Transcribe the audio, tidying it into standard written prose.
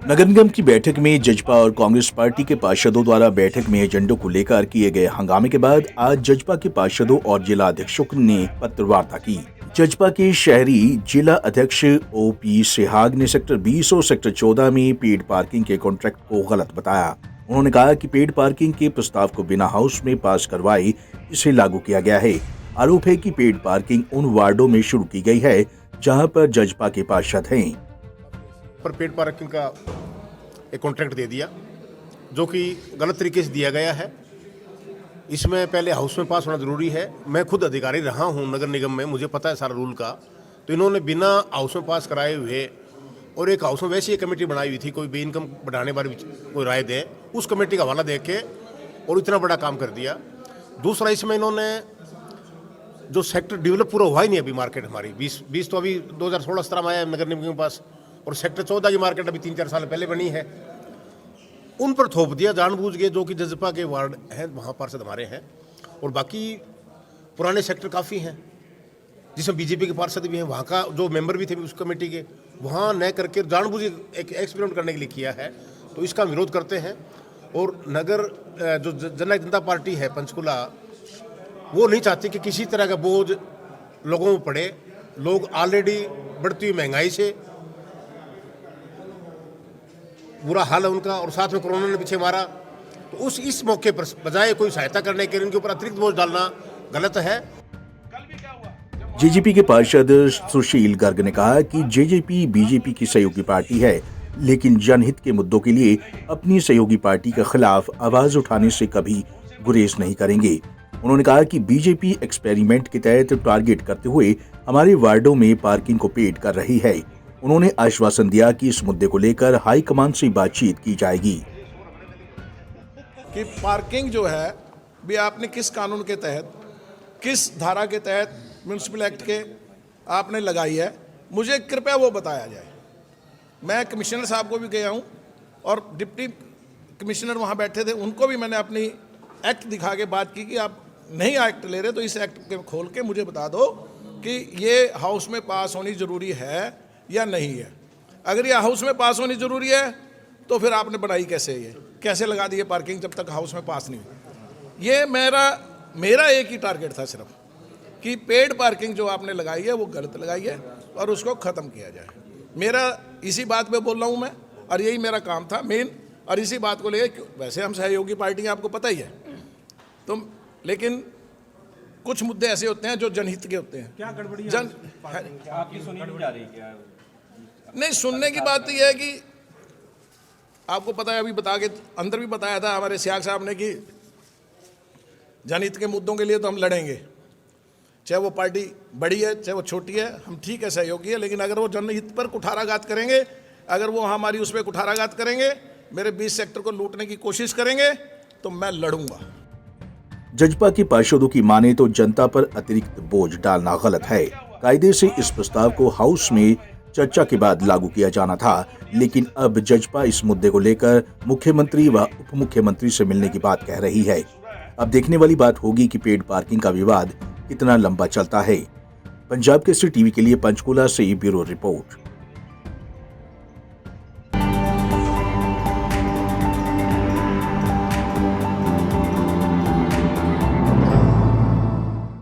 नगर निगम की बैठक में जजपा और कांग्रेस पार्टी के पार्षदों द्वारा बैठक में एजेंडों को लेकर किए गए हंगामे के बाद आज जजपा के पार्षदों और जिला अध्यक्षों ने पत्र वार्ता की। जजपा के शहरी जिला अध्यक्ष ओपी सिहाग ने सेक्टर 20 और सेक्टर 14 में पेड पार्किंग के कॉन्ट्रैक्ट को गलत बताया। उन्होंने कहा कि पेड पार्किंग के प्रस्ताव को बिना हाउस में पास करवाए इसे लागू किया गया है। आरोप है कि पेड पार्किंग उन वार्डों में शुरू की गई है जहां पर जजपा के पार्षद हैं। पर पेड पार्किंग का एक कॉन्ट्रैक्ट दे दिया जो कि गलत तरीके से दिया गया है। इसमें पहले हाउस में पास होना ज़रूरी है। मैं खुद अधिकारी रहा हूं नगर निगम में, मुझे पता है सारा रूल का। तो इन्होंने बिना हाउस में पास कराए हुए और एक हाउस में वैसी एक कमेटी बनाई हुई थी, कोई बे इनकम बढ़ाने वाली कोई राय दे, उस कमेटी का हवाला दे के और इतना बड़ा काम कर दिया। दूसरा, इसमें इन्होंने जो सेक्टर डेवलप पूरा हुआ ही नहीं अभी, मार्केट हमारी 20 तो अभी 2016-17 में आया है नगर निगम के पास, और सेक्टर 14 की मार्केट अभी 3-4 साल पहले बनी है। उन पर थोप दिया जानबूझ के, जो कि जजपा के वार्ड हैं, वहाँ पार्षद हमारे हैं, और बाकी पुराने सेक्टर काफ़ी हैं जिसमें बीजेपी के पार्षद भी हैं, वहाँ का जो मेंबर भी थे उस कमेटी के, वहाँ न करके जानबूझ एक एक्सपेरिमेंट करने के लिए किया है। तो इसका विरोध करते हैं। और नगर जो जननायक जनता पार्टी है पंचकुला, वो नहीं चाहती कि किसी तरह का बोझ लोगों में पड़े। लोग ऑलरेडी बढ़ती हुई महंगाई से बुरा हाल है उनका, और साथ में कोरोना ने पीछे मारा। तो इस मौके पर बजाय कोई सहायता करने के इनके ऊपर अतिरिक्त बोझ डालना गलत है। जेजेपी के पार्षद सुशील गर्ग ने कहा कि जेजेपी बीजेपी की सहयोगी पार्टी है, लेकिन जनहित के मुद्दों के लिए अपनी सहयोगी पार्टी के खिलाफ आवाज उठाने से कभी गुरेज नहीं करेंगे। उन्होंने कहा कि बीजेपी एक्सपेरिमेंट के तहत टारगेट करते हुए हमारे वार्डों में पार्किंग को पेड कर रही है। उन्होंने आश्वासन दिया कि इस मुद्दे को लेकर हाईकमान से बातचीत की जाएगी। कि पार्किंग जो है भी आपने किस कानून के तहत, किस धारा के तहत म्यूनिसिपल एक्ट के आपने लगाई है, मुझे कृपया वो बताया जाए। मैं कमिश्नर साहब को भी गया हूँ और डिप्टी कमिश्नर वहाँ बैठे थे, उनको भी मैंने अपनी एक्ट दिखा के बात की कि आप नहीं एक्ट ले रहे तो इस एक्ट के खोल के मुझे बता दो कि ये हाउस में पास होनी ज़रूरी है या नहीं है। अगर ये हाउस में पास होनी ज़रूरी है तो फिर आपने बनाई कैसे लगा दी है पार्किंग जब तक हाउस में पास नहीं हुई। ये मेरा एक ही टारगेट था सिर्फ कि पेड पार्किंग जो आपने लगाई है वो गलत लगाई है और उसको ख़त्म किया जाए। मेरा इसी बात पे बोल रहा हूँ मैं, और यही मेरा काम था मेन। और इसी बात को लेकर, वैसे हम सहयोगी पार्टी हैं, आपको पता ही है, तो लेकिन कुछ मुद्दे ऐसे होते हैं जो जनहित के होते हैं। क्या गड़बड़ी आपकी सुनी नहीं जा रही क्या? नहीं, सुनने की बात यह है कि आपको पता है, अभी बता के अंदर भी बताया था हमारे सियाग साहब ने कि जनहित के मुद्दों के लिए तो हम लड़ेंगे, चाहे वो पार्टी बड़ी है चाहे वो छोटी है, हम ठीक है सहयोगी है, लेकिन अगर वो जनहित पर कुठाराघात करेंगे, अगर वो हमारी उस पर कुठाराघात करेंगे, मेरे 20 सेक्टर को लूटने की कोशिश करेंगे, तो मैं लड़ूंगा। जजपा के पार्षदों की माने तो जनता पर अतिरिक्त बोझ डालना गलत है। कायदे से इस प्रस्ताव को हाउस में चर्चा के बाद लागू किया जाना था, लेकिन अब जजपा इस मुद्दे को लेकर मुख्यमंत्री व उप मुख्यमंत्री से मिलने की बात कह रही है। अब देखने वाली बात होगी कि पेड पार्किंग का विवाद कितना लंबा चलता है। पंजाब केसरी टीवी के लिए पंचकुला से ब्यूरो रिपोर्ट।